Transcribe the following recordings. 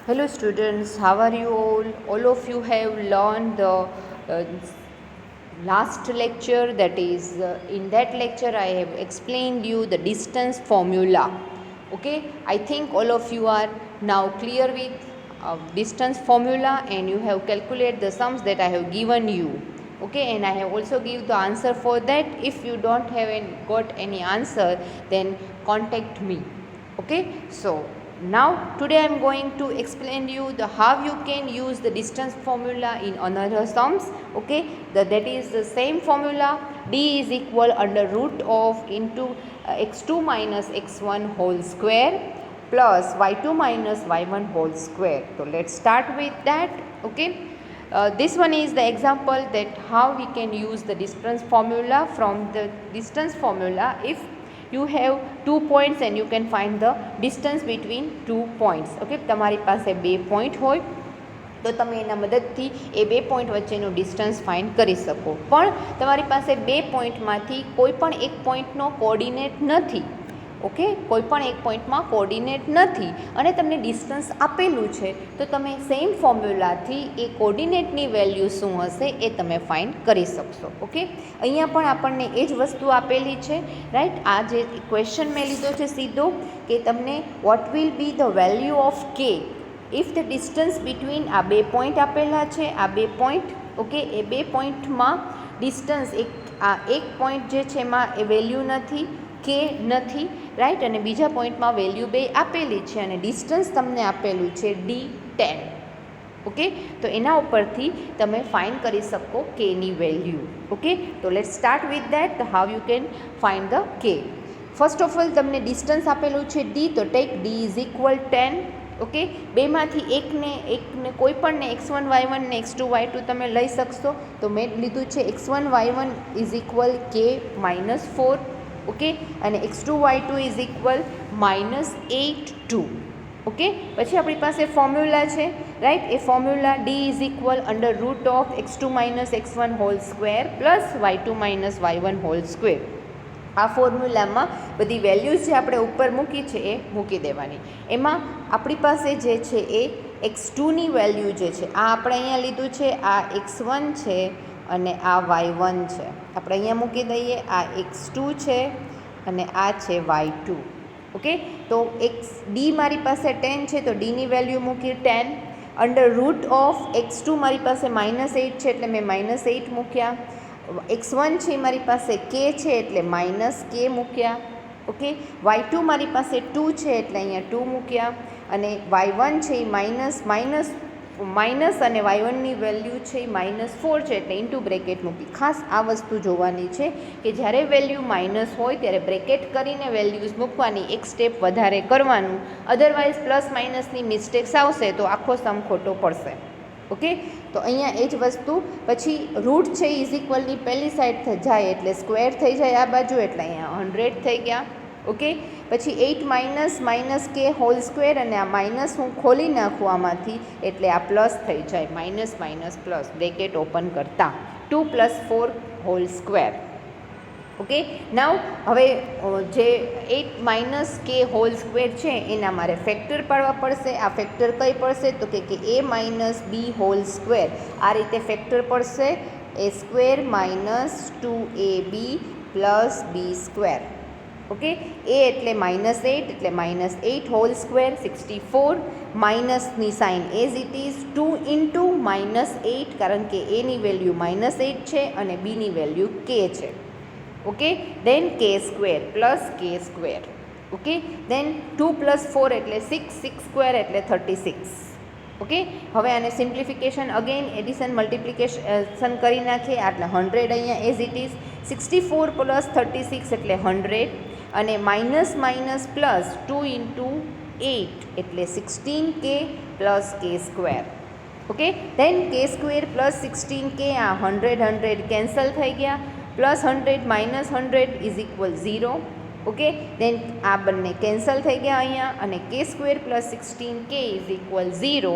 Hello students, how are you all? All of you have learned the last lecture, that is in that lecture I have explained you the distance formula. Okay, I think all of you are now clear with distance formula and you have calculated the sums that I have given you. Okay, and I have also give the answer for that. If you don't have got any answer, then contact me. Okay, so now today I am going to explain you the how you can use the distance formula in another sums. Okay, that is the same formula, d is equal under root of into x2 minus x1 whole square plus y2 minus y1 whole square. So let's start with that. Okay, this one is the example that how we can use the distance formula. From the distance formula, if you have 2 points and you can find the distance between 2 points. Okay, તમારી પાસે 2 point હોય તો તમે એના મદદથી એ 2 point વચ્ચેનું distance find કરી શકો. પણ તમારી પાસે 2 પોઈન્ટમાંથી કોઈ પણ એક પોઈન્ટનો કોર્ડિનેટ નથી. ઓકે, કોઈ પણ એક પોઈન્ટમાં કોર્ડિનેટ નથી અને તમને ડિસ્ટન્સ આપેલું છે, તો તમે સેમ ફોર્મ્યુલાથી એ કોર્ડિનેટની વેલ્યુ શું હશે એ તમે ફાઇન્ડ કરી શકશો. ઓકે, અહીંયા પણ આપણને એ જ વસ્તુ આપેલી છે, રાઈટ. આ જે ક્વેશ્ચન મેં લીધો છે સીધો કે તમને what will be the value of કે ઇફ ધ ડિસ્ટન્સ બિટવીન આ 2 પોઈન્ટ આપેલા છે, આ 2 પોઈન્ટ. ઓકે, એ 2 પોઈન્ટમાં ડિસ્ટન્સ એક પોઈન્ટ જે છે એમાં એ વેલ્યુ નથી, કે નથી, રાઈટ, અને બીજા પોઈન્ટમાં વેલ્યુ 2 આપેલી છે અને ડિસ્ટન્સ તમને આપેલું છે d10. ઓકે, તો એના ઉપરથી તમે ફાઇન્ડ કરી શકો કેની વેલ્યુ. ઓકે, તો let's start with that how you can find the K. First of all તમને ડિસ્ટન્સ આપેલું છે d, તો take d is equal 10. Okay, બેમાંથી એકને કોઈ પણને x1 y1 ને x2 y2 તમે લઈ શકશો. તો મેં લીધું છે x1 y1 is equal k -4. Okay, અને x2 y2 is equal -8 2. Okay, પછી આપણી પાસે ફોર્મ્યુલા છે, right. A formula d is equal under root of x2 minus x1 whole square plus y2 minus y1 whole square. આ ફોર્મ્યુલામાં બધી values જે આપણે ઉપર મૂકી છે એ મૂકી દેવાની. એમાં આપણી પાસે જે છે એ x2ની વેલ્યુ જે છે આ આપણે અહીંયા લીધું છે, આ x1 છે અને આ y1 છે. આપણે અહીંયા મૂકી દઈએ. આ x2 છે અને આ છે y2. ઓકે, તો d મારી પાસે 10 છે તો dની વેલ્યુ મૂકી 10. અંડર રૂટ ઓફ x2 મારી પાસે -8 છે એટલે મેં -8 મૂક્યા. x1 છે મારી પાસે k છે એટલે -k મૂક્યા. ઓકે, y2 મારી પાસે 2 છે એટલે અહીંયા 2 મૂક્યા અને y1 છે એ માઇનસ અને y1ની વેલ્યુ છે એ -4 છે એટલે ઇન્ટુ બ્રેકેટ મૂકી. ખાસ આ વસ્તુ જોવાની છે કે જ્યારે વેલ્યુ માઇનસ હોય ત્યારે બ્રેકેટ કરીને વેલ્યુઝ મૂકવાની, એક સ્ટેપ વધારે કરવાનું. અધરવાઇઝ પ્લસ માઇનસની મિસ્ટેક્સ આવશે તો આખો સમ ખોટો પડશે. ઓકે, તો અહીંયા એ જ વસ્તુ. પછી રૂટ છે ઇઝ ઇક્વલની પહેલી સાઈડ જાય એટલે સ્ક્વેર થઈ જાય આ બાજુ, એટલે અહીંયા 100 થઈ ગયા. ઓકે, પછી 8 માઇનસ કે હોલ સ્ક્વેર અને આ માઇનસ હું ખોલી નાખું આમાંથી એટલે આ પ્લસ થઈ જાય, માઇનસ પ્લસ બ્રેકેટ ઓપન કરતા 2 + 4 હોલ સ્ક્વેર. ઓકે, નાવ હવે જે 8 - કે હોલ સ્ક્વેર છે એના મારે ફેક્ટર પાડવા પડશે. આ ફેક્ટર કઈ પડશે તો કે a - b હોલ સ્ક્વેર. આ રીતે ફેક્ટર પડશે a square -2ab + b square. Okay, a એટલે -8 એટલે -8 હોલ સ્ક્વેર 64. માઇનસની સાઇન એઝ ઇટ ઇઝ 2 × -8 કારણ કે એની વેલ્યુ -8 છે અને બીની વેલ્યુ k છે. Okay, then k square plus k square. Okay, then 2 + 4 એટલે 6, 6 સ્ક્વેર એટલે 36. ઓકે, હવે આને સિમ્પ્લિફિકેશન અગેન એડિશન મલ્ટિપ્લિકેશન કરી નાખીએ એટલે 100 અહીંયા એઝ ઇટ ઇઝ. 64 + 36 એટલે 100 અને માઇનસ પ્લસ 2 × 8 એટલે 16k + k square. Okay, then k square plus 16k, આ 100 કેન્સલ થઈ ગયા. +100 -100 ઇઝ ઇક્વલ 0. ઓકે, દેન આ બંને કેન્સલ થઈ ગયા અહીંયા અને k square plus 16k is equal 0.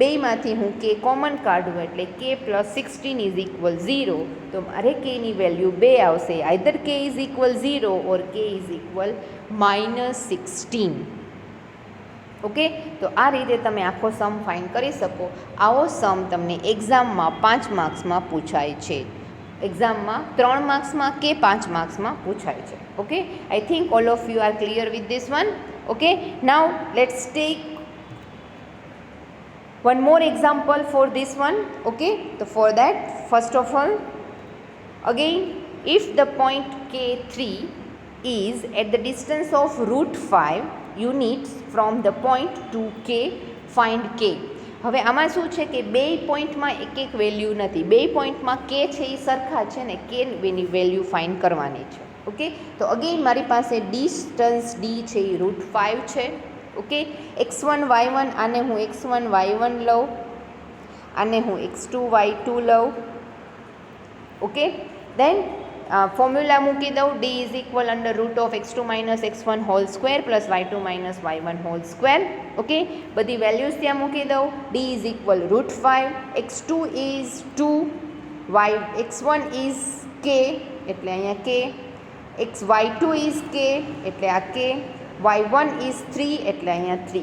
બેમાંથી હું k કોમન કાઢું એટલે k + 16 ઇઝ ઇક્વલ 0. તો મારે kની વેલ્યુ 2 આવશે. Either k is equal 0 or k is equal -16. Okay, તો આ રીતે તમે આખો સમ ફાઇન્ડ કરી શકો. આવો સમ તમને એક્ઝામમાં 5 માર્ક્સમાં પૂછાય છે. એક્ઝામમાં 3 માર્ક્સમાં કે 5 માર્ક્સમાં પૂછાય છે. Okay, I think all of you are clear with this one. Okay, now let's take one more example for this one. Okay, so for that, first of all, again, if the point K3 is at the distance of root 5 units from the point to K, find K. હવે આમાં શું છે કે બે પોઈન્ટમાં એક એક value નથી, બે પોઈન્ટમાં કે છે એ સરખા છે ને કે એની વેલ્યુ ફાઇન્ડ કરવાની છે. ઓકે, તો અગેન મારી પાસે ડિસ્ટન્સ ડી છે એ રૂટ 5 છે. ઓકે, x1 y1 આને હું x1 y1 લઉં, આને હું x2 y2 લઉં. ઓકે, દેન ફોર્મ્યુલા મૂકી દઉં, d is equal under root of x2 minus x1 whole square plus y2 minus y1 whole square. Okay, બધી વેલ્યુઝ ત્યાં મૂકી દઉં. d is equal root 5, x2 is 2, x1 is k એટલે અહીંયા k, y2 is k એટલે આ k, y1 is 3 એટલે અહીંયા 3.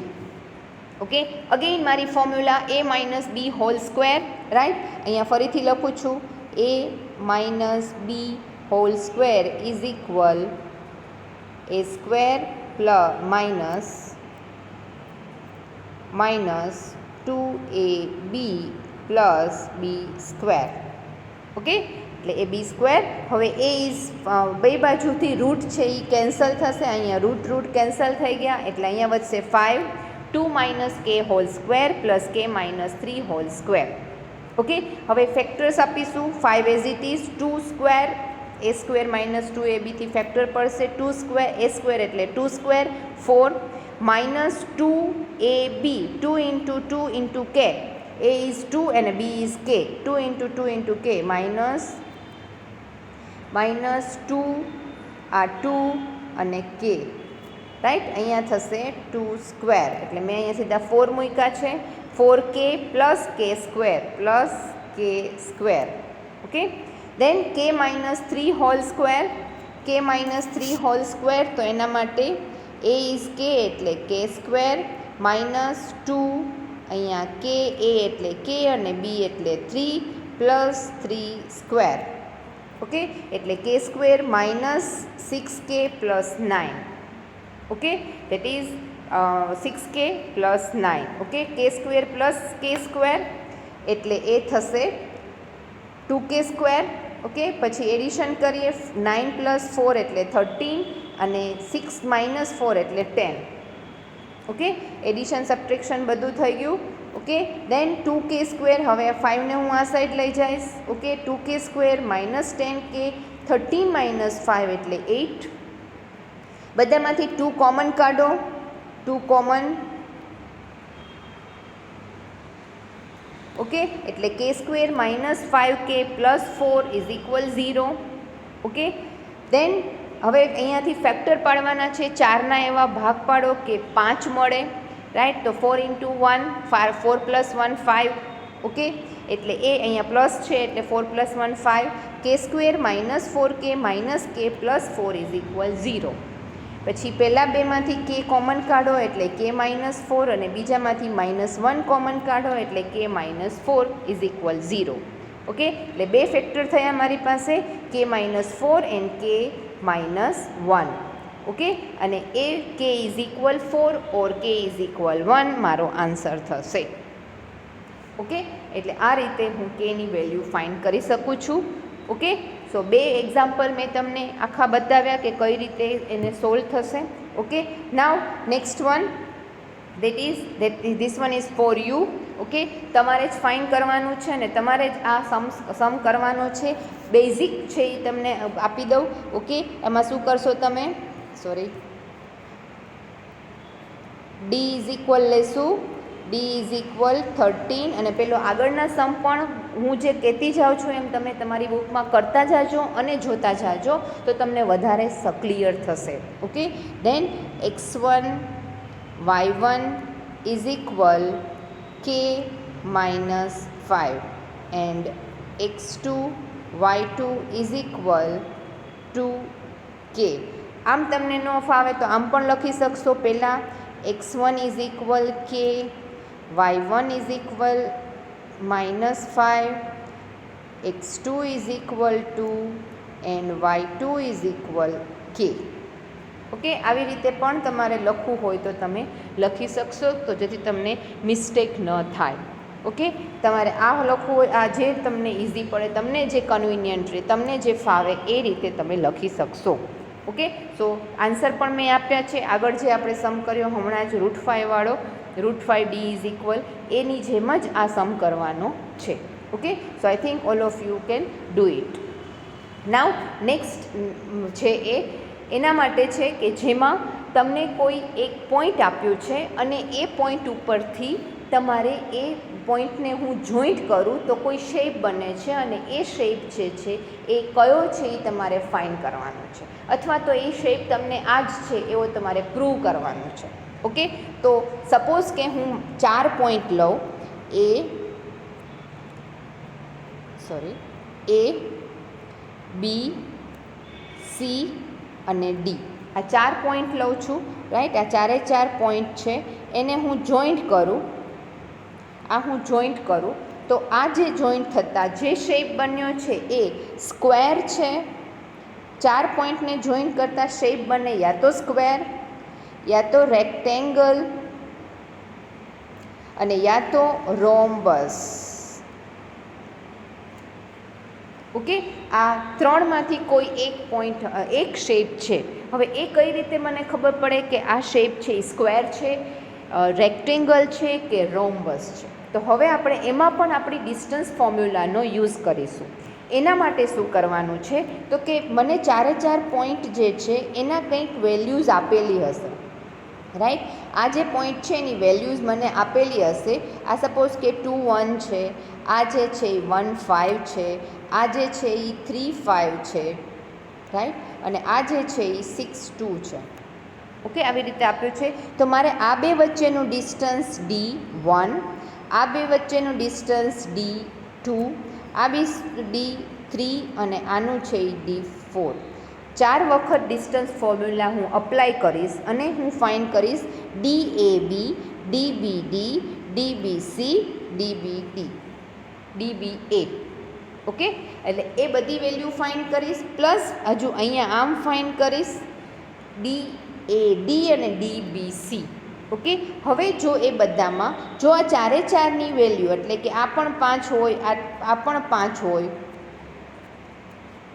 ઓકે, અગેઇન મારી formula a minus B whole square, right. અહીંયા ફરીથી લખું છું, a minus B whole square is equal a square minus 2ab plus B square. Okay, એટલે એ બી સ્ક્વેર. હવે એ ઇઝ બે બાજુથી રૂટ છે એ કેન્સલ થશે, અહીંયા રૂટ રૂટ કેન્સલ થઈ ગયા એટલે અહીંયા વધશે 5, 2 માઇનસ કે હોલ સ્ક્વેર પ્લસ કે માઇનસ 3 હોલ સ્ક્વેર. ઓકે, હવે ફેક્ટર્સ આપીશું. 5 as it is, 2 square A square minus 2ab થી ફેક્ટર પડશે, 2 સ્ક્વેર એ સ્ક્વેર એટલે 2 square 4 minus 2ab, 2 into 2 into કે, a ઇઝ 2 અને b is k, 2 into 2 into કે minus 2 આ 2 અને કે, રાઈટ. અહીંયા થશે 2 સ્ક્વેર એટલે મેં અહીંયા સીધા 4 મૂક્યા છે, 4k પ્લસ કે સ્ક્વેર. ઓકે, દેન કે માઇનસ 3 હોલ સ્ક્વેર, કે માઇનસ 3 હોલ સ્ક્વેર, તો એના માટે a ઇઝ k એટલે કે સ્ક્વેર માઇનસ 2 અહીંયા કે a એટલે કે અને b એટલે 3 પ્લસ 3 સ્ક્વેર. ઓકે, એટલે કે square minus 6k plus 9. Okay, that is 6k plus 9. Okay, કે સ્ક્વેર પ્લસ કે સ્ક્વેર એટલે એ થશે 2k સ્ક્વેર. ઓકે, પછી એડિશન કરીએ, 9 પ્લસ 4 એટલે 13 અને 6 માઇનસ 4 એટલે 10. ઓકે, એડિશન સબટ્રેક્શન બધું થઈ ગયું. ઓકે, દેન 2k સ્ક્વેર, હવે 5ને હું આ સાઈડ લઈ જઈશ. Okay, 2k square minus 10k, 13 minus 5 એટલે 8. બધામાંથી 2 કોમન કાઢો, 2 કોમન. ઓકે, એટલે કે square minus 5k plus 4 is equal 0. Okay, then હવે અહીંયાથી ફેક્ટર પાડવાના છે, 4ના એવા ભાગ પાડો કે 5 મળે, રાઈટ. તો 4 ઇન્ટુ 1 4 પ્લસ 1 5. ઓકે, એટલે એ અહીંયા પ્લસ છે એટલે 4 પ્લસ 1 5, કે સ્ક્વેર માઇનસ 4k માઇનસ કે પ્લસ 4 ઇઝ ઇક્વલ 0. પછી પહેલાં બેમાંથી કે કોમન કાઢો એટલે કે માઇનસ 4 અને બીજામાંથી -1 કોમન કાઢો એટલે કે -4 ઇઝ ઇક્વલ 0. ઓકે, એટલે બે ફેક્ટર થયા મારી પાસે, કે -4 એન્ડ કે -1. ઓકે, અને એ કે ઇઝ ઇક્વલ 4 ઓર કે ઇઝ ઇક્વલ 1 મારો આન્સર થશે. ઓકે, એટલે આ રીતે હું કેની વેલ્યુ ફાઇન્ડ કરી શકું છું. ઓકે, સો બે એક્ઝામ્પલ મેં તમને આખા બતાવ્યા કે કઈ રીતે એને સોલ્વ થશે. Okay, now next one, this one is for you. Okay, તમારે જ ફાઇન્ડ કરવાનું છે અને તમારે જ આ સમ કરવાનો છે. બેઝિક છે એ તમને આપી દઉં. ઓકે, એમાં શું કરશો તમે, સોરી, ડી ઇઝ ઇક્વલ લેશું, ડી ઇઝ ઇક્વલ 13 અને પેલો આગળના સમ પણ હું જે કહેતી જાઉં છું એમ તમે તમારી બુકમાં કરતા જાજો અને જોતા જાજો તો તમને વધારે ક્લિયર થશે. Okay, then x1 y1 is equal k minus 5 and x2 y2 is equal to k. આમ તમને ન ફાવે તો આમ પણ લખી શકશો. પહેલાં x1 is equal k, y1 is equal -5, x2 is equal two and y2 is equal k. Okay, આવી રીતે પણ તમારે લખવું હોય તો તમે લખી શકશો, તો જેથી તમને મિસ્ટેક ન થાય. ઓકે, તમારે આ લખવું હોય, આ જે તમને ઇઝી પડે, તમને જે કન્વિનિયન્ટ રહે, તમને જે ફાવે એ રીતે તમે લખી શકશો. ઓકે, સો આન્સર પણ મેં આપ્યા છે. આગળ જે આપણે સમ કર્યો હમણાં જ √5 વાળો, √5d ઇઝ ઇક્વલ, એની જેમ જ આ સમ કરવાનો છે. Okay, so I think all of you can do it. Now next છે એના માટે છે કે જેમાં તમને કોઈ એક પોઈન્ટ આપ્યું છે અને એ પોઈન્ટ ઉપરથી તમારે એ પોઈન્ટને હું જોઈન્ટ કરું તો કોઈ શેપ બને છે, અને એ શેપ જે છે એ કયો છે એ તમારે ફાઇન્ડ કરવાનો છે, અથવા તો એ શેપ તમને આ જ છે એવો તમારે પ્રૂવ કરવાનો છે. ઓકે, તો સપોઝ કે હું 4 પોઈન્ટ લઉં, A, B, C અને D. આ 4 પોઈન્ટ લઉં છું, રાઈટ. આ 4 પોઈન્ટ છે એને હું જોઈન્ટ કરું, તો આ જે જોઈન્ટ થતાં જે શેપ બન્યો છે એ સ્ક્વેર છે. 4 પોઈન્ટને જોઈન્ટ કરતાં શેપ બને યા તો સ્ક્વેર, યા તો રેક્ટેંગલ, અને યા તો રોમ્બસ. ઓકે, આ ત્રણમાંથી કોઈ એક પોઈન્ટ, એક શેપ છે. હવે એ કઈ રીતે મને ખબર પડે કે આ શેપ છે એ સ્ક્વેર છે, રેક્ટેંગલ છે કે રોમ્બસ છે? તો હવે આપણે એમાં પણ આપણી ડિસ્ટન્સ ફોર્મ્યુલાનો યુઝ કરીશું. એના માટે શું કરવાનું છે તો કે મને 4 પોઈન્ટ જે છે એના કંઈક વેલ્યુઝ આપેલી હશે, રાઈટ. આ જે પોઈન્ટ છે એની વેલ્યુઝ મને આપેલી હશે. આ સપોઝ કે 2, 1 છે, આ જે છે એ 1, 5 છે, આ જે છે એ 3, 5 છે, રાઈટ, અને આ જે છે એ 6, 2 છે. ઓકે, આવી રીતે આપ્યું છે. તો મારે આ બે વચ્ચેનું ડિસ્ટન્સ D1, આ બે વચ્ચેનું ડિસ્ટન્સ D2, આ બી D3 અને આનું છે એ D4. 4 વખત ડિસ્ટન્સ ફોર્મ્યુલા હું અપ્લાય કરીશ અને હું ફાઇન્ડ કરીશ DAB, DBD, DBC, DBA. Okay, એટલે એ બધી વેલ્યુ ફાઇન્ડ કરીશ, પ્લસ હજુ અહીંયા આમ ફાઇન્ડ કરીશ DAD અને DBC. ઓકે, હવે જો એ બધામાં જો આ 4ની વેલ્યુ, એટલે કે આ પણ 5 હોય, આ પણ 5 હોય,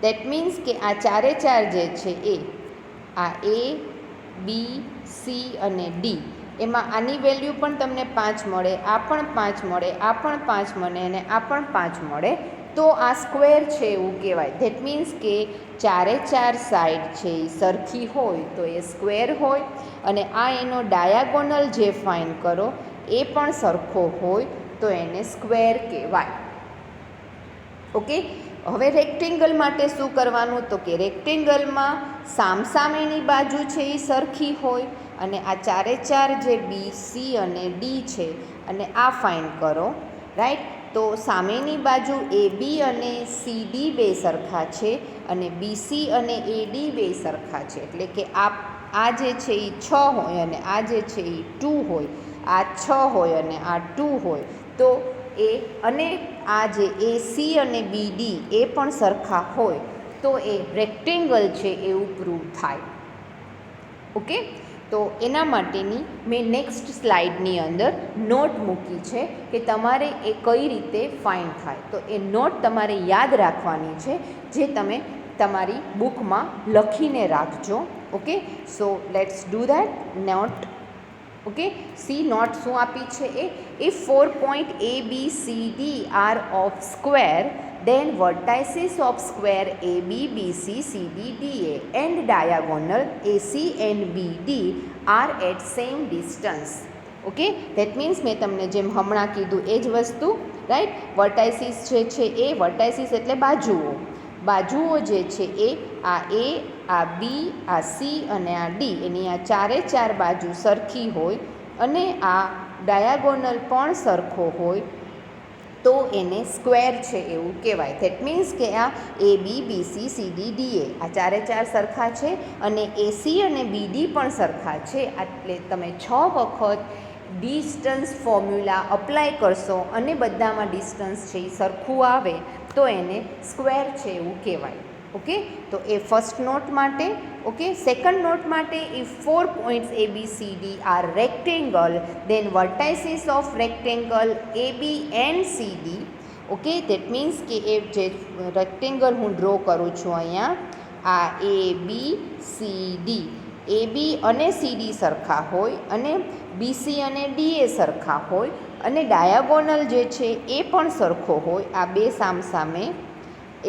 દેટ મીન્સ કે આ 4 જે છે એ આ A, B, C અને D, એમાં આની વેલ્યુ પણ તમને 5 મળે, આ પણ 5 મળે, આ પણ 5 મળે અને આ પણ 5 મળે, તો આ સ્ક્વેર છે એવું કહેવાય. ધેટ મીન્સ કે 4 સાઈડ છે એ સરખી હોય તો એ સ્ક્વેર હોય, અને આ એનો ડાયાગોનલ જે ફાઇન્ડ કરો એ પણ સરખો હોય તો એને સ્ક્વેર કહેવાય. ઓકે, હવે રેક્ટેંગલ માટે શું કરવાનું તો કે રેક્ટેંગલમાં સામસામેની બાજુ છે એ સરખી હોય, અને આ 4 જે B, C અને D છે અને આ ફાઇન્ડ કરો, રાઈટ. તો સામેની બાજુ AB અને CD બે સરખા છે, અને BC અને AD બે સરખા છે, એટલે કે આ જે છે એ 6 હોય અને આ જે છે એ 2 હોય, આ 6 હોય અને આ 2 હોય, તો એ અને આ જે AC અને BD એ પણ સરખા હોય તો એ રેક્ટેંગલ છે એવું પ્રૂવ થાય. ઓકે, તો એના માટેની મેં નેક્સ્ટ સ્લાઇડની અંદર નોટ મૂકી છે કે તમારે એ કઈ રીતે ફાઇન્ડ થાય. તો એ નોટ તમારે યાદ રાખવાની છે, જે તમે તમારી બુકમાં લખીને રાખજો. Okay, so let's do that note. Okay, see note શું આપી છે એ, if 4 point ABCD are of square, then vertices of square AB, BC, CD, DA and diagonal AC and BD are at same distance. Okay, that means મેં તમને જેમ હમણાં કીધું એ જ વસ્તુ, રાઈટ. વર્ટાઇસીસ જે છે એ, વર્ટાઇસીસ એટલે બાજુઓ જે છે એ આ A, આ B, આ C અને આ D, એની આ 4 બાજુ સરખી હોય અને આ ડાયાગોનલ પણ સરખો હોય, તો એને સ્ક્વેર છે એવું કહેવાય. ધેટ મીન્સ કે આ A B B C C D D A આ ચારે ચાર સરખા છે અને એસી અને બીડી પણ સરખા છે. એટલે તમે 6 વખત ડિસ્ટન્સ ફોર્મ્યુલા અપ્લાય કરશો અને બધામાં ડિસ્ટન્સ છે એ સરખું આવે તો એને સ્ક્વેર છે એવું કહેવાય. ઓકે, તો એ ફર્સ્ટ નોટ માટે. ઓકે, સેકન્ડ નોટ માટે, if 4 points A B C D are rectangle then vertices of rectangle A B and C D. Okay, that means કે એ જે રેક્ટેંગલ હું ડ્રો કરું છું અહીંયા, આ એ બી સી ડી, એ બી અને સી ડી સરખા હોય અને બીસી અને ડી એ સરખા હોય અને ડાયાગોનલ જે છે એ પણ સરખો હોય, આ બે સામસામે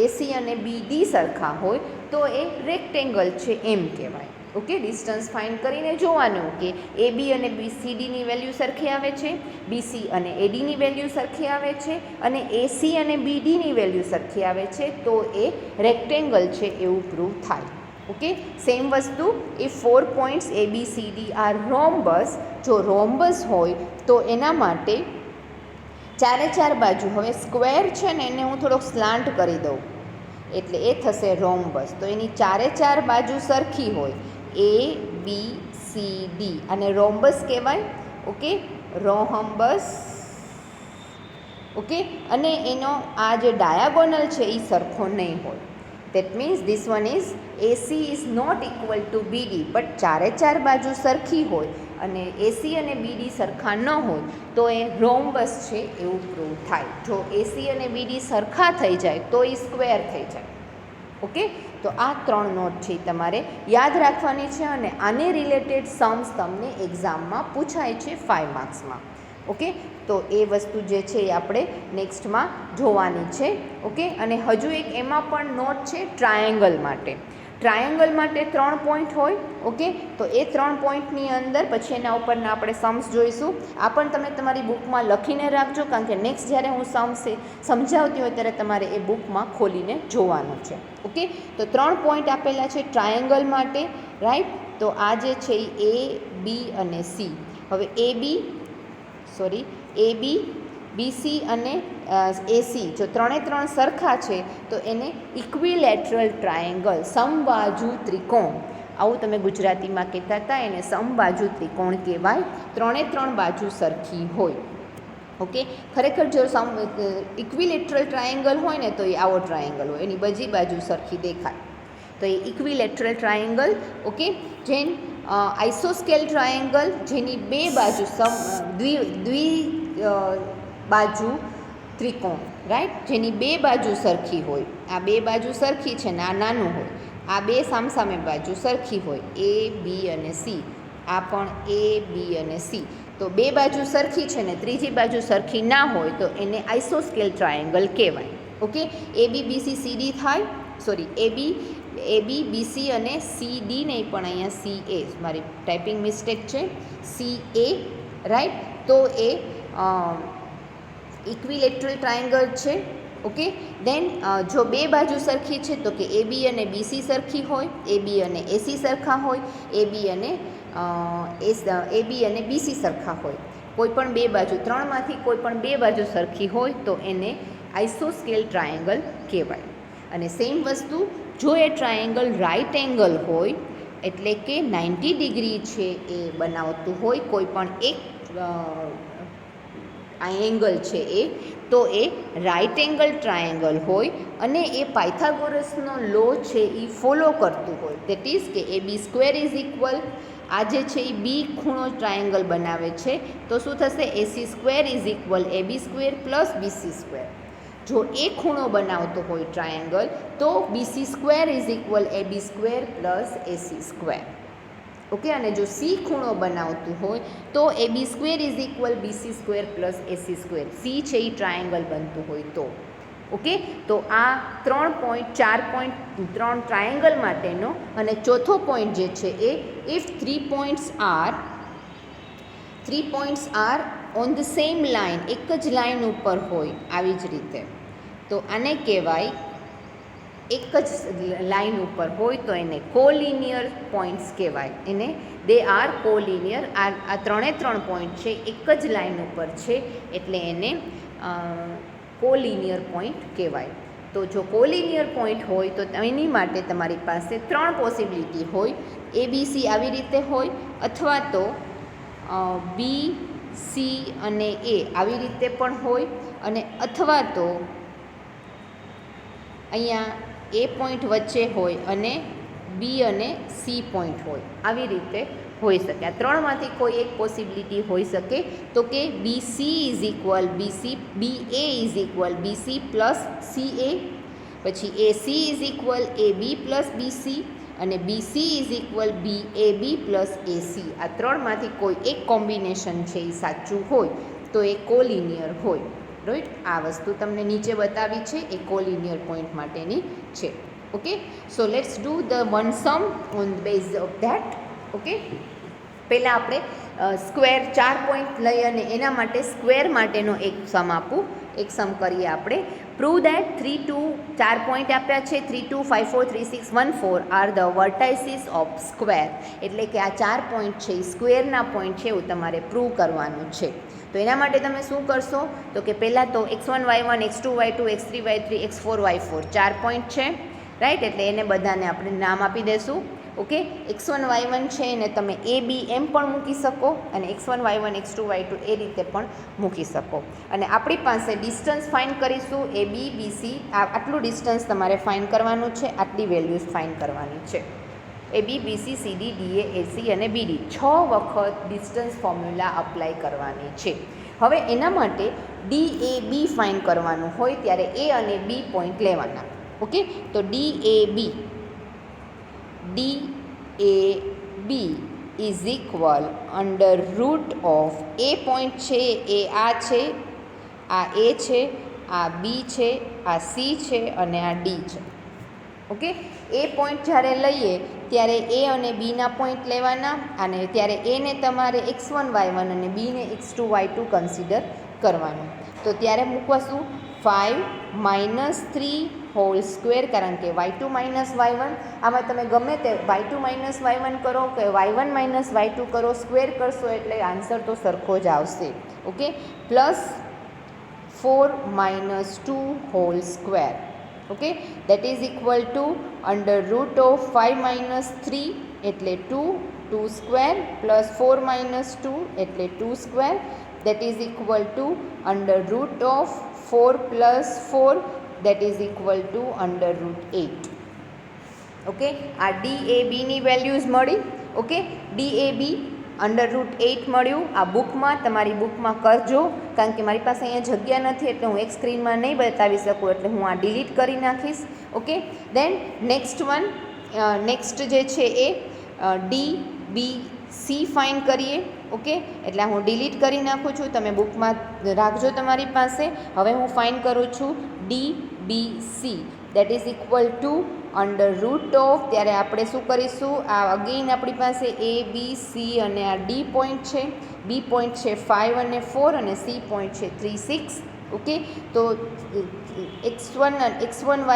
એસી અને બીડી સરખા હોય તો એ રેક્ટેંગલ છે એમ કહેવાય. ઓકે, ડિસ્ટન્સ ફાઇન્ડ કરીને જોવાનું કે એ બી અને બીસીડીની વેલ્યુ સરખી આવે છે, બીસી અને એડીની વેલ્યુ સરખી આવે છે અને એસી અને બીડીની વેલ્યુ સરખી આવે છે તો એ રેક્ટેંગલ છે એવું પ્રૂવ થાય. ઓકે, સેમ વસ્તુ એ 4 points A B C D are rhombus. જો રોમ્બસ હોય તો એના માટે ચારે ચાર બાજુ, હવે સ્ક્વેર છે ને એને હું થોડોક સ્લાન્ટ કરી દઉં એટલે એ થશે રોમ્બસ. તો એની ચારે ચાર બાજુ સરખી હોય, એ બી સી ડી, અને રોમ્બસ કહેવાય. ઓકે, રોહમ્બસ. ઓકે, અને એનો આ જે ડાયાગોનલ છે એ સરખો નહીં હોય. That means this one is AC is not equal to BD, but ચારે ચાર બાજુ સરખી હોય અને એસી અને બીડી સરખા ન હોય તો એ રોમ્બસ છે એવું પ્રૂવ થાય. જો એસી અને બીડી સરખા થઈ જાય તો એ સ્ક્વેર થઈ જાય. ઓકે, તો આ 3 નોટ છે તમારે યાદ રાખવાની છે અને આને રિલેટેડ સમ્સ તમને એક્ઝામમાં પૂછાય છે 5 માર્ક્સમાં. ઓકે, તો એ વસ્તુ જે છે એ આપણે નેક્સ્ટમાં જોવાની છે. ઓકે, અને હજુ એક એમાં પણ નોટ છે ટ્રાયેંગલ માટે. ટ્રાયેંગલ માટે 3 પોઈન્ટ હોય. ઓકે, તો એ 3 પોઈન્ટની અંદર પછી એના ઉપરના આપણે સમ્સ જોઈશું. આ પણ તમે તમારી બુકમાં લખીને રાખજો, કારણ કે નેક્સ્ટ જ્યારે હું સમ્સ સમજાવતી હોય ત્યારે તમારે એ બુકમાં ખોલીને જોવાનું છે. ઓકે, તો 3 પોઈન્ટ આપેલા છે ટ્રાયેંગલ માટે, રાઈટ. તો આ જે છે એ બી અને સી. હવે એ બી બીસી અને એસી જો 3 સરખા છે તો એને ઇક્વિલેટરલ ટ્રાયેંગલ, સમબાજુ ત્રિકોણ, આવું તમે ગુજરાતીમાં કહેતા હતા, એને સમબાજુ ત્રિકોણ કહેવાય. 3 બાજુ સરખી હોય. ઓકે, ખરેખર જો ઇક્વિલેટરલ ટ્રાયેંગલ હોય ને તો એ આવો ટ્રાયેંગલ હોય, એની બધી બાજુ સરખી દેખાય તો એ ઇક્વિલેટરલ ટ્રાયેંગલ. ઓકે, જેન આઇસોસ્કેલ ટ્રાયેંગલ, જેની બે બાજુ બાજુ ત્રિકોણ, રાઈટ, જેની બે બાજુ સરખી હોય. આ બે બાજુ સરખી છે ને આ નાનું હોય, આ બે સામસામે બાજુ સરખી હોય, એ બી અને સી. આ પણ એ બી અને સી. તો બે બાજુ સરખી છે ને ત્રીજી બાજુ સરખી ના હોય તો એને આઇસોસ્કેલ ટ્રાયેંગલ કહેવાય. ઓકે, એ બી બીસી સીડી થાય, સોરી એ બી બીસી અને સી ડી નહીં પણ અહીંયા સી એ, મારી ટાઈપિંગ મિસ્ટેક છે, સી એ, રાઈટ. તો એ ઇક્વિલેટરલ ટ્રાયેંગલ છે. ઓકે, દેન જો બે બાજુ સરખી છે તો કે એ બી અને બીસી સરખી હોય, એ બી અને એસી સરખા હોય, એ બી અને બીસી સરખા હોય. કોઈ પણ બે બાજુ, 3માંથી કોઈ પણ બે બાજુ સરખી હોય તો એને આઇસોસ્કેલ ટ્રાયેંગલ કહેવાય. અને સેમ વસ્તુ જો એ ટ્રાયેંગલ રાઇટ એંગલ હોય, એટલે કે 90 ડિગ્રી છે એ બનાવતું હોય કોઈ પણ એક આ એંગલ છે એ, તો એ રાઇટ એંગલ ટ્રાયેંગલ હોય અને એ પાયથાગોરસનો લો છે એ ફોલો કરતું હોય. દેટ ઇઝ કે એ બી સ્ક્વેર ઇઝ ઇક્વલ, આ જે છે એ બી ખૂણો ટ્રાયેંગલ બનાવે છે તો શું થશે, AC square is equal A B square plus BC square. જો એ ખૂણો બનાવતો હોય ટ્રાયેંગલ તો BC square is equal A B square plus AC square. Okay, અને જો સી ખૂણો બનાવતું હોય તો A B square is equal BC square plus AC square. C છે એ ટ્રાયેંગલ બનતું હોય તો. ઓકે, તો આ 3 પોઈન્ટ 4 પોઈન્ટ 3 ટ્રાયેંગલ માટેનો. અને ચોથો પોઈન્ટ જે છે એ if 3 points are on the same line, એક જ લાઇન ઉપર હોય આવી જ રીતે, તો આને કહેવાય, એક જ લાઇન ઉપર હોય તો એને કોલિનિયર પોઈન્ટ્સ કહેવાય. એને દે આર કોલિનિયર. આ 3 પોઈન્ટ છે એક જ લાઇન ઉપર છે એટલે એને કોલિનિયર પોઈન્ટ કહેવાય. તો જો કોલિનિયર પોઈન્ટ હોય તો એની માટે તમારી પાસે 3 પોસિબિલિટી હોય. ABC આવી રીતે હોય, અથવા તો B, C અને A આવી રીતે પણ હોય, અને અથવા તો અહીંયા A પોઈન્ટ વચ્ચે હોય અને B અને C પોઈન્ટ હોય, આવી રીતે હોઈ શકે. આ 3માંથી કોઈ એક પોસિબિલિટી હોઈ શકે. તો કે BC is equal BC, BA is equal BC plus CA, પછી AC is equal AB plus BC, અને BC is equal BAB plus AC. આ 3માંથી કોઈ એક કોમ્બિનેશન છે એ સાચું હોય તો એ કોલિનિયર હોય. રાઈટ, આ વસ્તુ તમને નીચે બતાવી છે, એ કોલિનિયર પોઈન્ટ માટેની છે. Okay, so let's do the one sum on base of that. Okay, પહેલાં આપણે સ્ક્વેર 4 પોઈન્ટ લઈ અને એના માટે સ્ક્વેર માટેનો એક સમ આપું. એક સમ કરીએ આપણે. પ્રૂવ દેટ 3, 2, 4 પોઈન્ટ આપ્યા છે, 3, 2, 5, 4, 3, 6, 1, 4 આર ધ વર્ટાઇસીસ ઓફ સ્ક્વેર. એટલે કે આ 4 પોઈન્ટ છે એ સ્ક્વેરના પોઈન્ટ છે એવું તમારે પ્રૂવ કરવાનું છે. તો એના માટે તમે શું કરશો? તો કે પહેલાં તો x1, y1, x2, y2, x3, y3, x4, y4 4 point છે. રાઈટ, એટલે એને બધાને આપણે નામ આપી દઈશું. ઓકે, x1, y1 છે એને તમે AB એમ પણ મૂકી શકો, અને x1, y1, x2, y2 એ રીતે પણ મૂકી શકો. અને આપણી પાસે ડિસ્ટન્સ ફાઇન્ડ કરીશું. AB, BC આટલું ડિસ્ટન્સ તમારે ફાઇન્ડ કરવાનું છે, આટલી વેલ્યુઝ ફાઇન્ડ કરવાની છે. AB, BC, CD, DA, AC અને BD 6 વખત ડિસ્ટન્સ ફોર્મ્યુલા અપ્લાય કરવાની છે. હવે એના માટે DAB ફાઇન્ડ કરવાનું હોય ત્યારે A અને B પોઈન્ટ લેવાના. ઓકે, તો DAB is equal under root of A point છે એ આ છે, આ A છે, આ B છે, આ C છે અને આ D છે. ઓકે, એ પોઈન્ટ જ્યારે લઈએ ત્યારે A અને Bના પોઈન્ટ લેવાના, અને ત્યારે Aને તમારે x1, y1 અને Bને x2, y2 કન્સિડર કરવાનું. તો ત્યારે મૂકવાશું 5 - 3 હોલ સ્ક્વેર, કારણ કે y2 - y1 આમાં તમે ગમે તે y2 - y1 કરો કે y1 - y2 કરો, સ્ક્વેર કરશો એટલે આન્સર તો સરખો જ આવશે. Okay, plus 4 - 2 whole square. Okay, that is equal to under root of 5 - 3 એટલે 2, 2 સ્ક્વેર પ્લસ 4 - 2 એટલે 2 square. That is equal to under root of 4 + 4 that is equal to under root 8. Okay, આ DABની values મળી. Okay, DAB under root 8 મળ્યું. આ બુકમાં, તમારી બુકમાં કરજો, કારણ કે મારી પાસે અહીંયા જગ્યા નથી એટલે હું એક સ્ક્રીનમાં નહીં બતાવી શકું, એટલે હું આ ડિલીટ કરી નાખીશ. ઓકે, દેન નેક્સ્ટ જે છે એ DBC ફાઇન્ડ કરીએ. ઓકે, એટલે હું ડિલીટ કરી નાખું છું, તમે બુકમાં રાખજો તમારી પાસે. હવે હું ફાઇન્ડ કરું છું DBC that is equal to under root of, ત્યારે આપણે શું કરીશું, આ અગેઇન આપણી પાસે A, B, C અને આ D પોઈન્ટ છે. B પોઈન્ટ છે 5 અને 4 અને C પોઈન્ટ છે 3, 6. ઓકે, તો x1,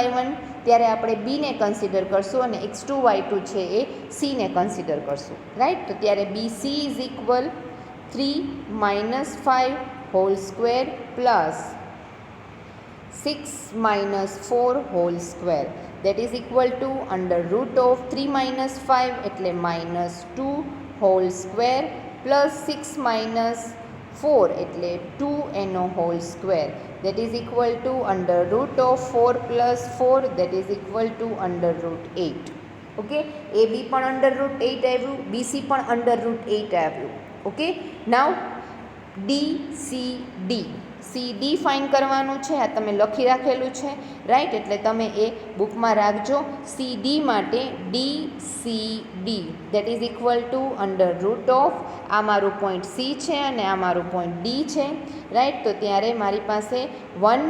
y1 ત્યારે આપણે Bને કન્સિડર કરશું, અને x2, y2 છે એ Cને કન્સિડર કરશું. રાઈટ, તો ત્યારે BC is equal 3 - 5 hall square plus 6 - 4 hall square. That is equal to under root of 3 - 5 એટલે -2 હોલ સ્ક્વેર પ્લસ 6 - 4 એટલે 2 એનો whole square. That is equal to under root of 4 + 4 that is equal to under root 8. Okay, AB પણ under root 8 આવ્યું, BC પણ under root 8 આવ્યું. Okay, નાવ DCD find કરવાનું છે. આ તમે લખી રાખેલું છે. રાઈટ, એટલે તમે એ બુકમાં રાખજો. CD માટે DCD that is equal to under root of, આ મારું પોઈન્ટ C છે અને આ મારું પોઈન્ટ D છે. રાઈટ, તો ત્યારે મારી પાસે 1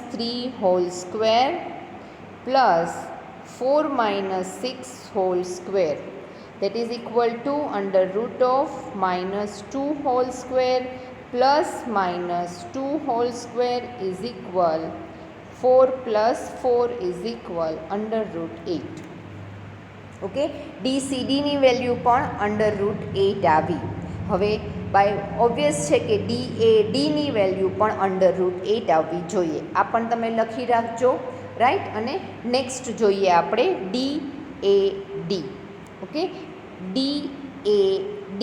- 3 whole square plus 4 - 6 whole square that is equal to under root of -2 whole square plus -2 whole square is equal 4 + 4 is equal under root 8. Okay, DCDની વેલ્યુ પણ અંડર રૂટ 8 આવી. હવે બાય ઓબ્વિયસ છે કે ડીની વેલ્યુ પણ √8 આવવી જોઈએ. આ પણ તમે લખી રાખજો, રાઈટ. અને નેક્સ્ટ જોઈએ આપણે DAD. Okay, DAD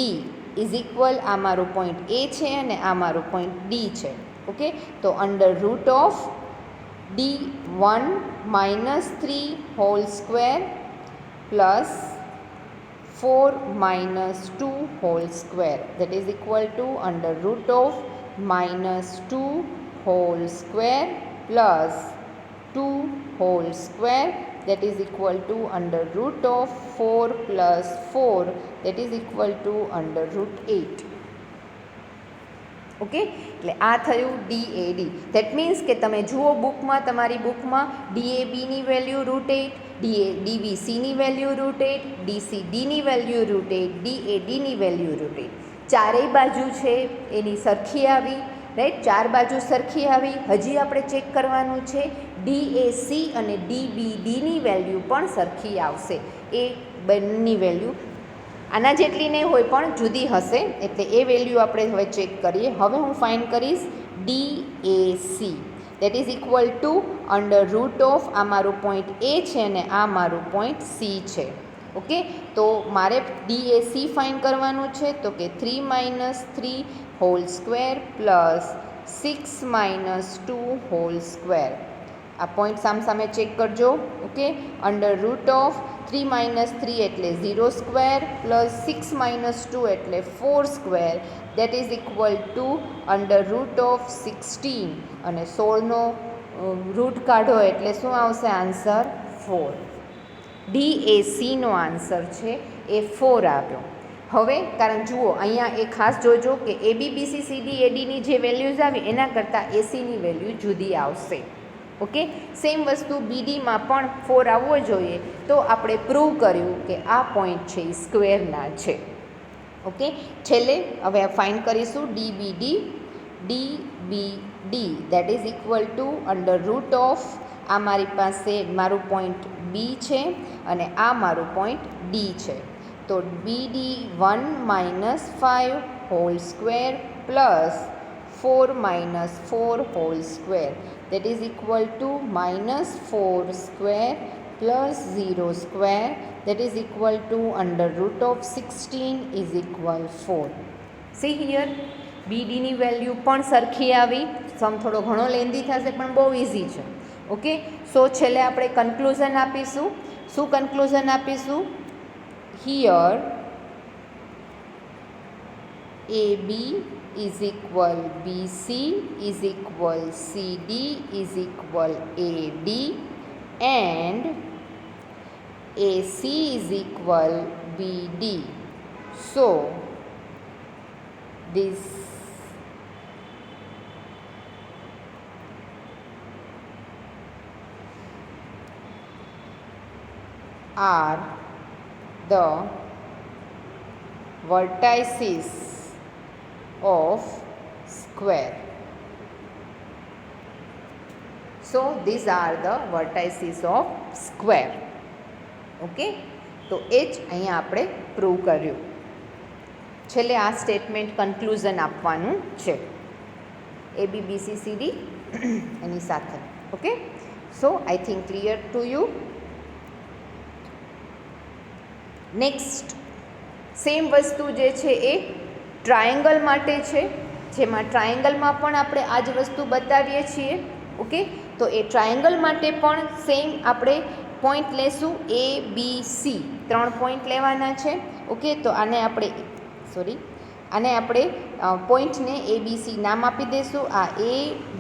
is equal, આ મારું પોઈન્ટ A છે અને આ મારું પોઈન્ટ D છે. ઓકે, તો D1 -3 whole square plus 4 -2 whole square, that is equal to -2 whole square plus 2 whole square, that is equal to √4 plus 4, that is equal to √8. Okay, એટલે આ થયું DAD. ધેટ મીન્સ કે તમે જુઓ બુકમાં, તમારી બુકમાં DABની વેલ્યુ √8, DBCની વેલ્યુ √8, DCDની વેલ્યુ √8, DADની વેલ્યુ √8. ચારેય બાજુ છે એની સરખી આવી, રાઈટ. ચાર બાજુ સરખી આવી. હજી આપણે ચેક કરવાનું છે DAC અને DBDની વેલ્યુ પણ સરખી આવશે. એ બંનેની વેલ્યુ આના જેટલી નહીં હોય પણ જુદી હશે, એટલે એ વેલ્યુ આપણે હવે ચેક કરીએ. હવે હું ફાઇન્ડ કરીશ DAC, that is equal two આ મારું પોઈન્ટ A છે અને આ મારું પોઈન્ટ C છે. ઓકે, તો મારે DAC ફાઇન્ડ કરવાનું છે. તો કે 3 - 3 whole square plus 6 - 2 whole square. આ પોઈન્ટ સામે ચેક કરજો. ઓકે, √3 - 3 એટલે 0 સ્ક્વેર પ્લસ 6 - 2 એટલે 4 square, that is equal two √16. અને 16નો રૂટ કાઢો એટલે શું આવશે આન્સર? 4. DACનો આન્સર છે એ 4 આવ્યો. હવે કારણ જુઓ અહીંયા એ ખાસ જોજો કે ABBCCDADની જે વેલ્યુઝ આવી એના કરતાં ACની વેલ્યુ જુદી આવશે. ઓકે, સેમ વસ્તુ BDમાં પણ 4 આવવો જોઈએ. તો આપણે પ્રૂવ કર્યું કે આ પોઈન્ટ છે એ સ્ક્વેરના છે. ઓકે, છેલ્લે હવે ફાઇન્ડ કરીશું DBD. That is equal two આ મારી પાસે મારું પોઈન્ટ B છે અને આ મારું પોઈન્ટ D છે. તો BD1 - 5 hall square plus 4 - 4 hall square, that is equal to -4 square plus 0 square, that is equal to √16 is equal 4. See here, BDની value પણ સરખી આવી. સમ થોડો ઘણો લેન્ધી થશે પણ બહુ ઇઝી છે. ઓકે, સો છેલ્લે આપણે કન્ક્લુઝન આપીશું. શું કન્ક્લુઝન આપીશું? Here AB is equal BC is equal CD is equal AD and AC is equal BD. So this are the vertices of square. So these are the vertices of square. Okay, તો એ જ અહીંયા આપણે prove કર્યું. છેલ્લે આ statement conclusion આપવાનું છે ABBCCD એની સાથે. Okay, so I think clear to you. Next same વસ્તુ જે છે એ ટ્રાયેંગલ માટે છે, જેમાં ટ્રાયેંગલમાં પણ આપણે આ જ વસ્તુ બતાવીએ છીએ. ઓકે, તો એ ટ્રાયેંગલ માટે પણ સેમ આપણે પોઈન્ટ લેશું ABC. 3 પોઈન્ટ લેવાના છે. ઓકે, તો આને આપણે પોઈન્ટને ABC નામ આપી દઈશું. આ A,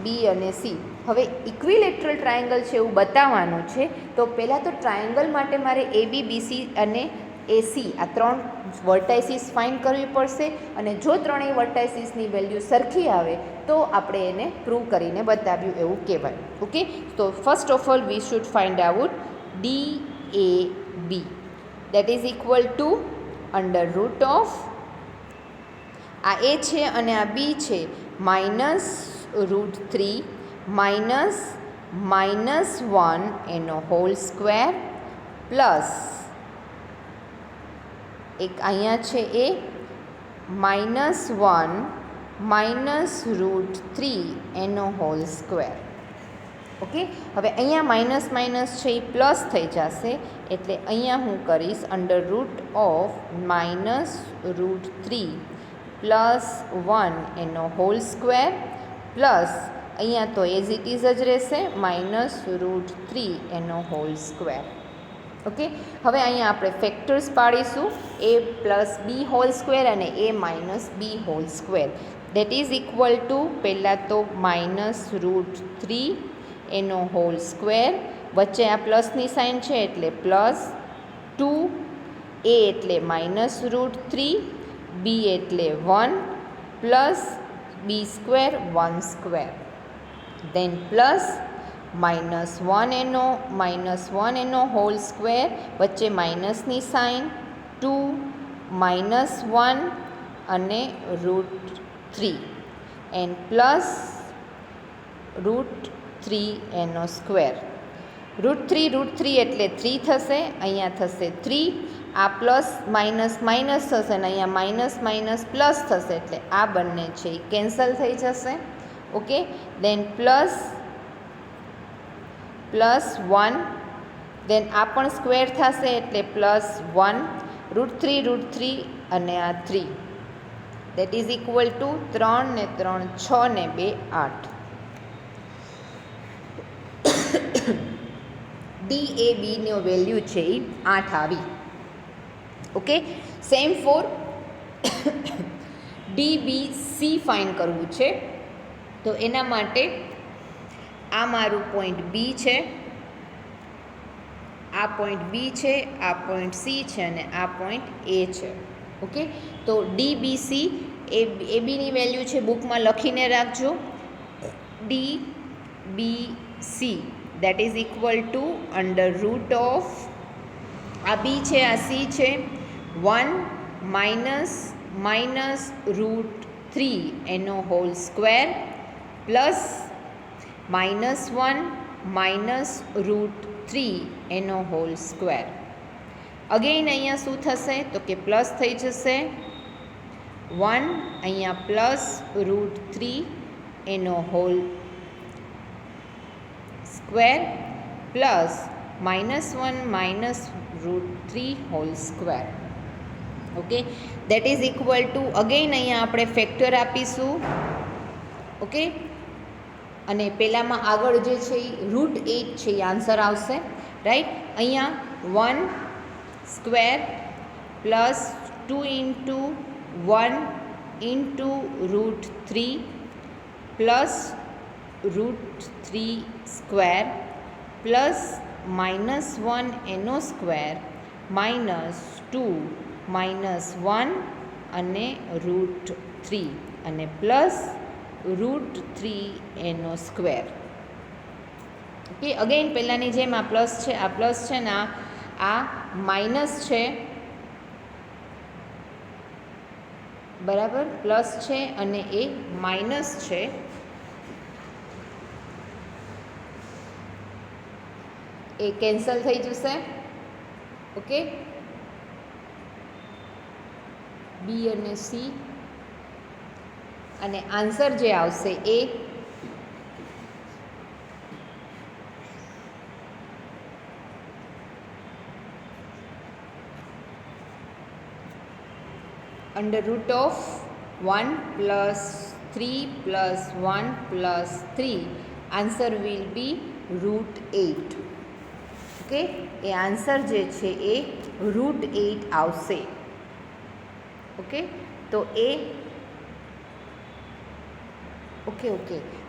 B અને C. હવે ઇક્વિલેટરલ ટ્રાયેંગલ છે એવું બતાવવાનું છે. તો પહેલાં તો ટ્રાયેંગલ માટે મારે ABBC અને AC આ 3 વર્ટાઇસીસ ફાઇન્ડ કરવી પડશે. અને જો ત્રણેય વર્ટાઇસીસની વેલ્યુ સરખી આવે તો આપણે એને પ્રૂવ કરીને બતાવ્યું એવું કહેવાય. ઓકે, તો first of all we should find out DAB, that is equal two આ A છે અને આ B છે, -√3 -1 એનો હોલ સ્ક્વેર પ્લસ એક અહીંયા છે એ -1 માઇનસ રૂટ 3 એનો હોલ સ્ક્વેર. ઓકે, હવે અહીંયા માઇનસ માઇનસ છે એ પ્લસ થઈ જશે, એટલે અહીંયા હું કરીશ અંડર રૂટ ઓફ -√3 પ્લસ 1 એનો હોલ સ્ક્વેર પ્લસ અહીંયા તો એઝ ઇટ ઇઝ જ રહેશે -√3 એનો હોલ સ્ક્વેર. ઓકે, હવે અહીંયા આપણે ફેક્ટર્સ પાડીશું a plus B whole square અને a minus B whole square. That is equal to પહેલાં તો -√3 એનો હોલ સ્ક્વેર, વચ્ચે આ પ્લસની સાઇન છે એટલે +2, a એટલે -√3, b એટલે 1 પ્લસ બી સ્ક્વેર 1 સ્ક્વેર, દેન પ્લસ -1 એનો હોલ સ્ક્વેર, વચ્ચે માઇનસની સાઇન 2 -1 અને √3 એન્ડ પ્લસ √3 એનો સ્ક્વેર. √3 એટલે 3 થશે, અહીંયા થશે 3, આ પ્લસ માઇનસ માઇનસ થશે અને અહીંયા માઇનસ માઇનસ પ્લસ થશે, એટલે આ બંને છે એ કેન્સલ થઈ જશે. ઓકે, દેન પ્લસ 1, દેન આ પણ સ્ક્વેર થશે એટલે +1, √3 અને આ 3, દેટ ઇઝ ઇક્વલ ટુ 3 ને 3 6 ને 2 8. DABનો વેલ્યુ છે એ 8 આવી. Okay, same for DBC find કરવું છે, તો એના માટે આ મારું પોઈન્ટ B છે, આ પોઈન્ટ B છે, આ પોઈન્ટ C છે અને આ પોઈન્ટ A છે. ઓકે, તો DBC ABની વેલ્યુ છે બુકમાં લખીને રાખજો. DBC that is equal to under root of આ B છે, આ C છે, 1 -√3 એનો હોલ સ્ક્વેર પ્લસ -1 -√3 એનો હોલ સ્ક્વેર. અગેઇન અહીંયા શું થશે તો કે પ્લસ થઈ જશે 1, અહીંયા +√3 એનો whole square plus -1 -√3 whole square. Okay, that is equal two again અહીંયા આપણે ફેક્ટર આપીશું. ઓકે, અને પહેલાંમાં આગળ જે છે એ √8 છે એ આન્સર આવશે, રાઈટ. અહીંયા 1 square plus 2 × 1 × √3 plus √3 square plus -1 એનો સ્ક્વેર -2 -1 અને √3 અને પ્લસ √3 એનો સ્ક્વેર. ઓકે, અગેઇન પહેલાંની જેમ આ પ્લસ છે ને આ માઇનસ છે, બરાબર, પ્લસ છે અને એ માઇનસ છે. એ કેન્સલ થઈ જશે. ઓકે, બી અને સી, અને આન્સર જે આવશે એ under root of 1 + 3 + 1 + 3, answer will be √8. Okay, એ આન્સર જે છે એ √8 આવશે. ઓકે, તો એ ઓકે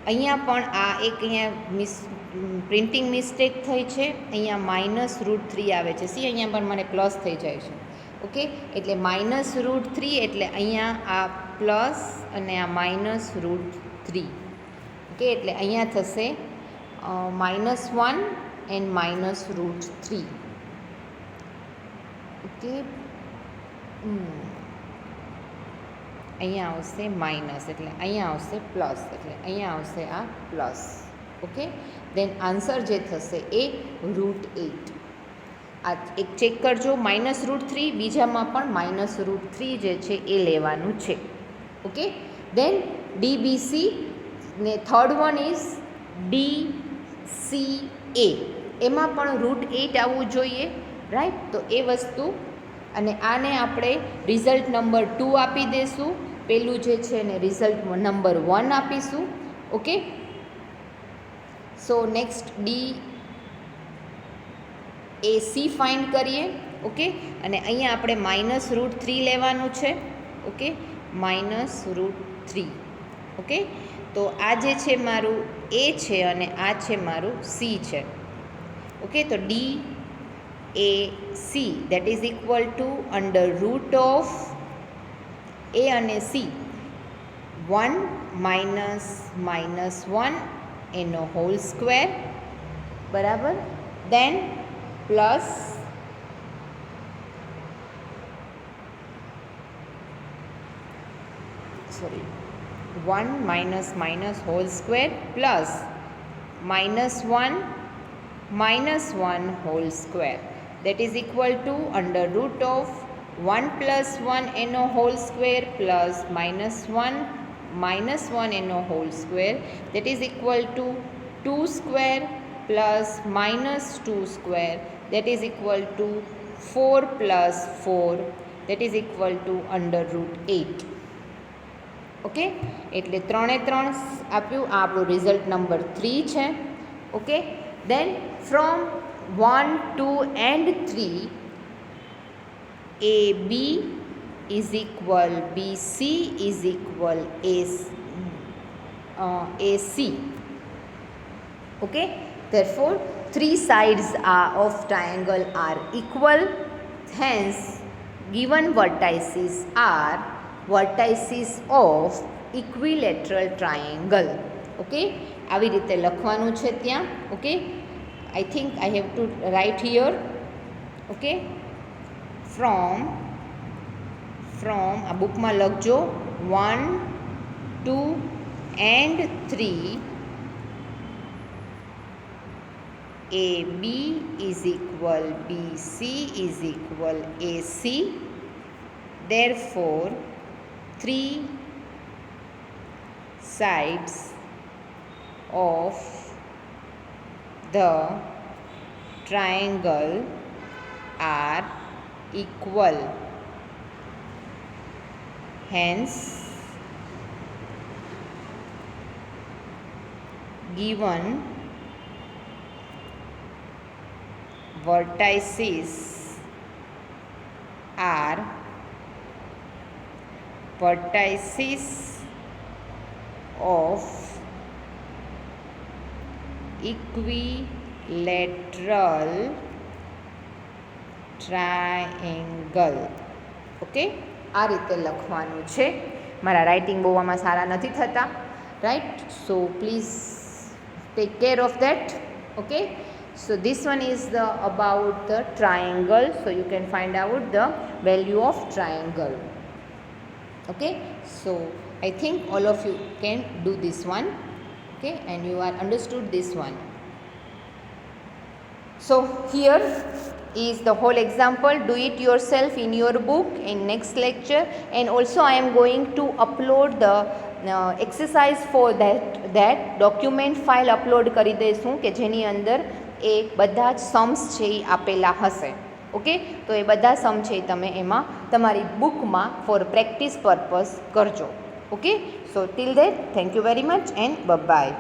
અહીંયા પણ આ એક અહીંયા પ્રિન્ટિંગ મિસ્ટેક થઈ છે, અહીંયા -√3 આવે છે. સી, અહીંયા પણ મને પ્લસ થઈ જાય છે. ઓકે, એટલે -√3 એટલે અહીંયા આ પ્લસ અને આ -√3. ઓકે, એટલે અહીંયા થશે -1 એન્ડ -√3. ઓકે, અહીંયા આવશે માઇનસ, એટલે અહીંયા આવશે પ્લસ, એટલે અહીંયા આવશે આ પ્લસ. ઓકે, દેન આન્સર જે થશે એ √8. આ એક ચેક કરજો, -√3, બીજામાં પણ -√3 જે છે એ લેવાનું છે. ઓકે, દેન DBC ને થર્ડ વન ઇઝ DCA, એમાં પણ √8 આવવું જોઈએ, રાઈટ. તો એ વસ્તુ, અને આને આપણે રિઝલ્ટ નંબર 2 આપી દઈશું, પેલું જે છે ને રિઝલ્ટ નંબર 1 આપીશું. Okay, so next DAC find કરીએ. ઓકે, અને અહીંયા આપણે -√3 લેવાનું છે. ઓકે, -√3. ઓકે, તો આ જે છે મારું A છે અને આ છે મારું C છે. ઓકે, તો DAC that is equal to √ A અને C 1 -1 એનો હોલ સ્ક્વેર, બરાબર, then plus sorry 1 - whole square plus -1 whole square, that is equal to √1 + 1 એનો હોલ સ્ક્વેર પ્લસ -1 એનો whole square, that is equal to 2 square plus -2 square, that is equal to 4 + 4, that is equal to √8. Okay, એટલે 3 એ 3 આપ્યું. આ આપણું result number 3 છે. Okay, then from 1, 2 and 3 AB is equal BC is equal AC. Okay, therefore 3 sides of triangle are equal, hence given vertices are vertices of equilateral triangle. Okay, આવી રીતે લખવાનું છે ત્યાં. Okay, I think I have to write here. Okay, from આ બુકમાં લખજો 1, 2 and 3 AB is equal BC is equal AC. Therefore 3 sides of the triangle are equal, hence given vertices are vertices of equilateral triangle. Okay, આ રીતે લખવાનું છે. મારા writing બહુ આમાં સારા નથી થતા, right. So please take care of that. Okay, so this one is about the triangle, so you can find out the value of triangle. Okay, so I think all of you can do this one. Okay, and you are understood this one. So here is the whole example. Do it yourself in your book in next lecture, and also I am going to upload the exercise for that document file upload કરી દઈશું કે જેની અંદર એ બધા જ Sam's છે એ આપેલા હશે. ઓકે, તો એ બધા સમ છે તમે એમાં તમારી બુકમાં ફોર પ્રેક્ટિસ પર્પઝ કરજો. Okay, so till that thank you very much and by.